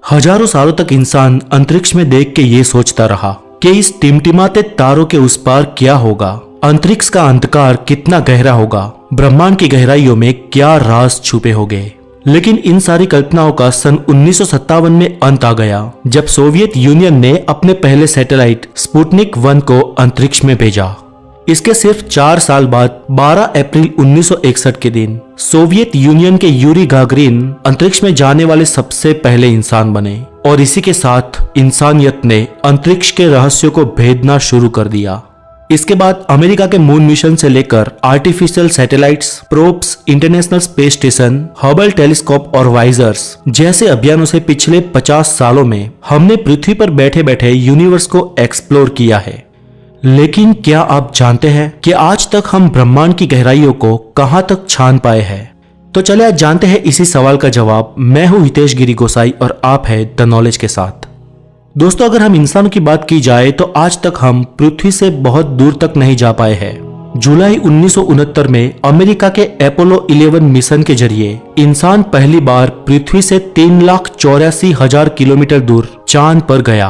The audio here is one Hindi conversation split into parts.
हजारों सालों तक इंसान अंतरिक्ष में देख के ये सोचता रहा कि इस टिमटिमाते तारों के उस पार क्या होगा, अंतरिक्ष का अंधकार कितना गहरा होगा, ब्रह्मांड की गहराइयों में क्या राज छुपे होंगे। लेकिन इन सारी कल्पनाओं का सन 1957 में अंत आ गया, जब सोवियत यूनियन ने अपने पहले सैटेलाइट स्पुतनिक 1 को अंतरिक्ष में भेजा। इसके सिर्फ 4 साल बाद 12 अप्रैल 1961 के दिन सोवियत यूनियन के यूरी गागरिन अंतरिक्ष में जाने वाले सबसे पहले इंसान बने और इसी के साथ इंसानियत ने अंतरिक्ष के रहस्यों को भेदना शुरू कर दिया। इसके बाद अमेरिका के मून मिशन से लेकर artificial satellites, probes, international space station, Hubble telescope और वाइजर्स जैसे अभियानों से पिछले 50 सालों में हमने पृथ्वी पर बैठे बैठे यूनिवर्स को एक्सप्लोर किया है। लेकिन क्या आप जानते हैं कि आज तक हम ब्रह्मांड की गहराइयों को कहां तक छान पाए हैं? तो चले आज जानते हैं इसी सवाल का जवाब। मैं हूं हितेश गिरी गोसाई और आप है द नॉलेज के साथ। दोस्तों, अगर हम इंसानों की बात की जाए तो आज तक हम पृथ्वी से बहुत दूर तक नहीं जा पाए हैं। जुलाई 1969 में अमेरिका के अपोलो 11 मिशन के जरिए इंसान पहली बार पृथ्वी से 3,84,000 किलोमीटर दूर चांद पर गया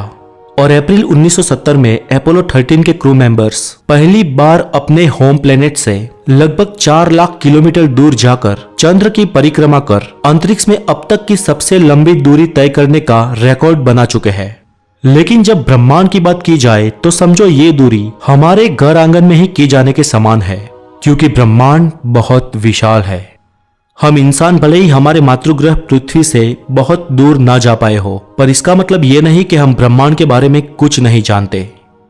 और अप्रैल 1970 में अपोलो 13 के क्रू मेंबर्स पहली बार अपने होम प्लेनेट से लगभग 4 लाख किलोमीटर दूर जाकर चंद्र की परिक्रमा कर अंतरिक्ष में अब तक की सबसे लंबी दूरी तय करने का रिकॉर्ड बना चुके हैं। लेकिन जब ब्रह्मांड की बात की जाए तो समझो ये दूरी हमारे घर आंगन में ही की जाने के समान है, क्योंकि ब्रह्मांड बहुत विशाल है। हम इंसान भले ही हमारे मातृग्रह पृथ्वी से बहुत दूर ना जा पाए हो, पर इसका मतलब ये नहीं कि हम ब्रह्मांड के बारे में कुछ नहीं जानते।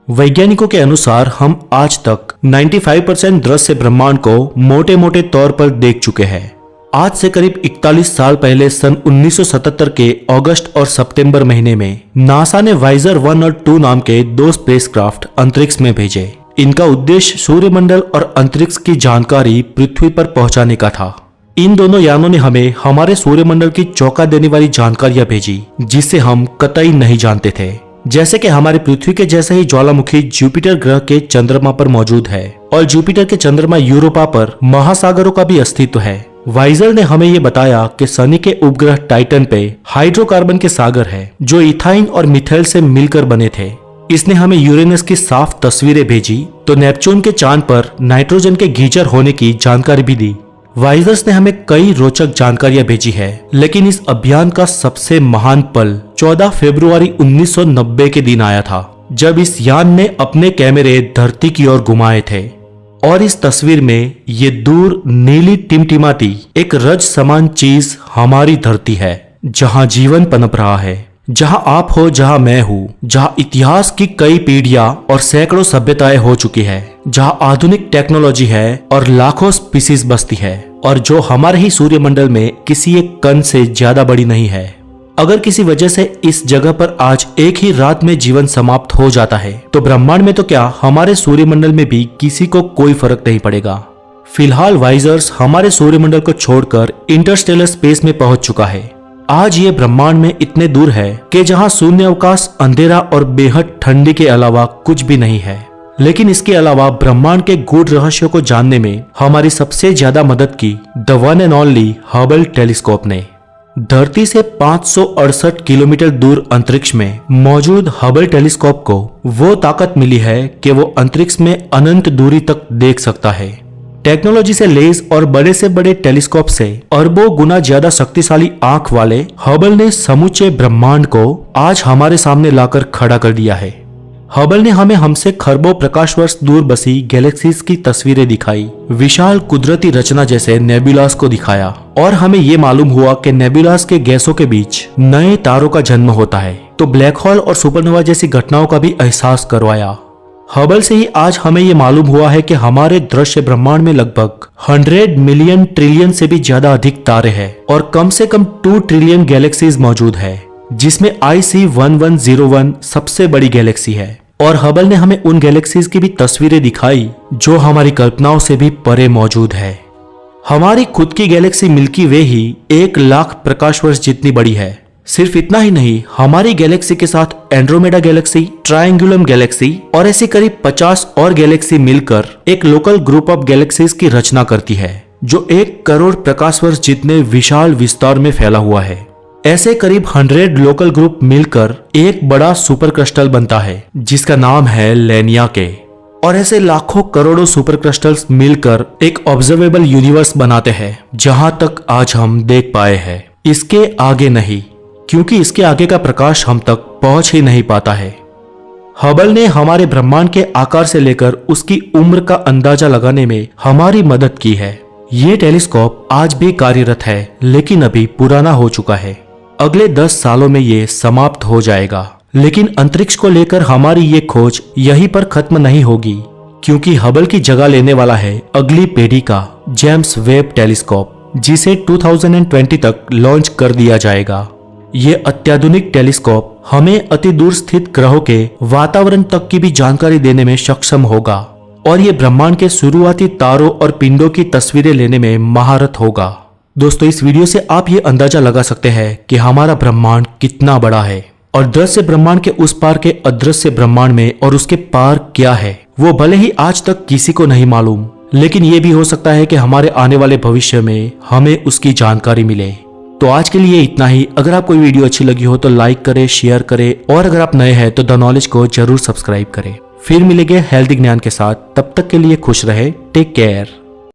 वैज्ञानिकों के अनुसार हम आज तक 95% दृश्य ब्रह्मांड को मोटे मोटे तौर पर देख चुके हैं। आज से करीब 41 साल पहले सन 1977 के अगस्त और सितंबर महीने में नासा ने वाइजर 1 और 2 नाम के 2 स्पेसक्राफ्ट अंतरिक्ष में भेजे। इनका उद्देश्य सूर्यमंडल और अंतरिक्ष की जानकारी पृथ्वी पर पहुंचाने का था। इन दोनों यानों ने हमें हमारे सूर्यमंडल की चौंका देने वाली जानकारियां भेजी, जिसे हम कतई नहीं जानते थे। जैसे कि हमारे पृथ्वी के जैसे ही ज्वालामुखी जुपिटर ग्रह के चंद्रमा पर मौजूद है और जुपिटर के चंद्रमा यूरोपा पर महासागरों का भी अस्तित्व है। वाइजर ने हमें ये बताया कि शनि के उपग्रह टाइटन पे हाइड्रोकार्बन के सागर है जो इथाइन और मिथेल से मिलकर बने थे। इसने हमें यूरेनस की साफ तस्वीरें भेजी तो नेपच्यून के चांद पर नाइट्रोजन के गीजर होने की जानकारी भी दी। वाइजर्स ने हमें कई रोचक जानकारियां भेजी है, लेकिन इस अभियान का सबसे महान पल 14 फरवरी 1990 के दिन आया था, जब इस यान ने अपने कैमरे धरती की ओर घुमाए थे और इस तस्वीर में ये दूर नीली टिमटिमाती एक रज समान चीज हमारी धरती है, जहां जीवन पनप रहा है, जहां आप हो, जहां मैं हूँ, जहां इतिहास की कई पीढ़ियां और सैकड़ों सभ्यताएं हो चुकी है, जहां आधुनिक टेक्नोलॉजी है और लाखों स्पीसीज बसती है और जो हमारे ही सूर्यमंडल में किसी एक कण से ज्यादा बड़ी नहीं है। अगर किसी वजह से इस जगह पर आज एक ही रात में जीवन समाप्त हो जाता है तो ब्रह्मांड में तो क्या, हमारे सूर्यमंडल में भी किसी को कोई फर्क नहीं पड़ेगा। फिलहाल वाइजर्स हमारे सूर्यमंडल को छोड़कर इंटरस्टेलर स्पेस में पहुंच चुका है। आज ये ब्रह्मांड में इतने दूर है कि जहां शून्य अवकाश, अंधेरा और बेहद ठंडी के अलावा कुछ भी नहीं है। लेकिन इसके अलावा ब्रह्मांड के गूढ़ रहस्यों को जानने में हमारी सबसे ज्यादा मदद की the one and only Hubble telescope ने। धरती से 568 किलोमीटर दूर अंतरिक्ष में मौजूद हबल टेलीस्कोप को वो ताकत मिली है कि वो अंतरिक्ष में अनंत दूरी तक देख सकता है। टेक्नोलॉजी से लेस और बड़े से बड़े टेलीस्कोप से अरबों गुना ज्यादा शक्तिशाली आंख वाले हबल ने समूचे ब्रह्मांड को आज हमारे सामने लाकर खड़ा कर दिया है। हबल ने हमें हमसे खरबों प्रकाश वर्ष दूर बसी गैलेक्सीज की तस्वीरें दिखाई, विशाल कुदरती रचना जैसे नेबुलास को दिखाया और हमें ये मालूम हुआ कि नेबुलास के गैसों के बीच नए तारों का जन्म होता है, तो ब्लैक होल और सुपरनोवा जैसी घटनाओं का भी एहसास करवाया। हबल से ही आज हमें ये मालूम हुआ है कि हमारे दृश्य ब्रह्मांड में लगभग 100 मिलियन ट्रिलियन से भी ज्यादा अधिक तारे हैं और कम से कम 2 ट्रिलियन गैलेक्सीज मौजूद है, जिसमें IC1101 सबसे बड़ी गैलेक्सी है। और हबल ने हमें उन गैलेक्सीज की भी तस्वीरें दिखाई जो हमारी कल्पनाओं से भी परे मौजूद है। हमारी खुद की गैलेक्सी मिल्की वे ही 1 लाख प्रकाश वर्ष जितनी बड़ी है। सिर्फ इतना ही नहीं, हमारी गैलेक्सी के साथ एंड्रोमेडा गैलेक्सी, ट्रायंगुलम गैलेक्सी और ऐसी करीब 50 और गैलेक्सी मिलकर एक लोकल ग्रुप ऑफ गैलेक्सीज की रचना करती है, जो 1 करोड़ प्रकाश वर्ष जितने विशाल विस्तार में फैला हुआ है। ऐसे करीब 100 लोकल ग्रुप मिलकर एक बड़ा सुपर क्रिस्टल बनता है जिसका नाम है लेनिया के। और ऐसे लाखों करोड़ों सुपर क्रिस्टल्स मिलकर एक ऑब्जर्वेबल यूनिवर्स बनाते हैं जहां तक आज हम देख पाए हैं। इसके आगे नहीं, क्योंकि इसके आगे का प्रकाश हम तक पहुंच ही नहीं पाता है। हबल ने हमारे ब्रह्मांड के आकार से लेकर उसकी उम्र का अंदाजा लगाने में हमारी मदद की है। ये टेलीस्कोप आज भी कार्यरत है, लेकिन अभी पुराना हो चुका है। अगले 10 सालों में ये समाप्त हो जाएगा। लेकिन अंतरिक्ष को लेकर हमारी ये खोज यहीं पर खत्म नहीं होगी, क्योंकि हबल की जगह लेने वाला है अगली पीढ़ी का जेम्स वेब टेलीस्कोप, जिसे 2020 तक लॉन्च कर दिया जाएगा। ये अत्याधुनिक टेलीस्कोप हमें अति दूर स्थित ग्रहों के वातावरण तक की भी जानकारी देने में सक्षम होगा और ये ब्रह्मांड के शुरुआती तारों और पिंडों की तस्वीरें लेने में महारत होगा। दोस्तों, इस वीडियो से आप ये अंदाजा लगा सकते हैं कि हमारा ब्रह्मांड कितना बड़ा है और दृश्य ब्रह्मांड के उस पार के अदृश्य ब्रह्मांड में और उसके पार क्या है, वो भले ही आज तक किसी को नहीं मालूम, लेकिन ये भी हो सकता है कि हमारे आने वाले भविष्य में हमें उसकी जानकारी मिले। तो आज के लिए इतना ही। अगर आपको वीडियो अच्छी लगी हो तो लाइक करें, शेयर करें और अगर आप नए हैं तो द नॉलेज को जरूर सब्सक्राइब करें। फिर मिलेंगे हेल्दी ज्ञान के साथ, तब तक के लिए खुश रहे। Take care.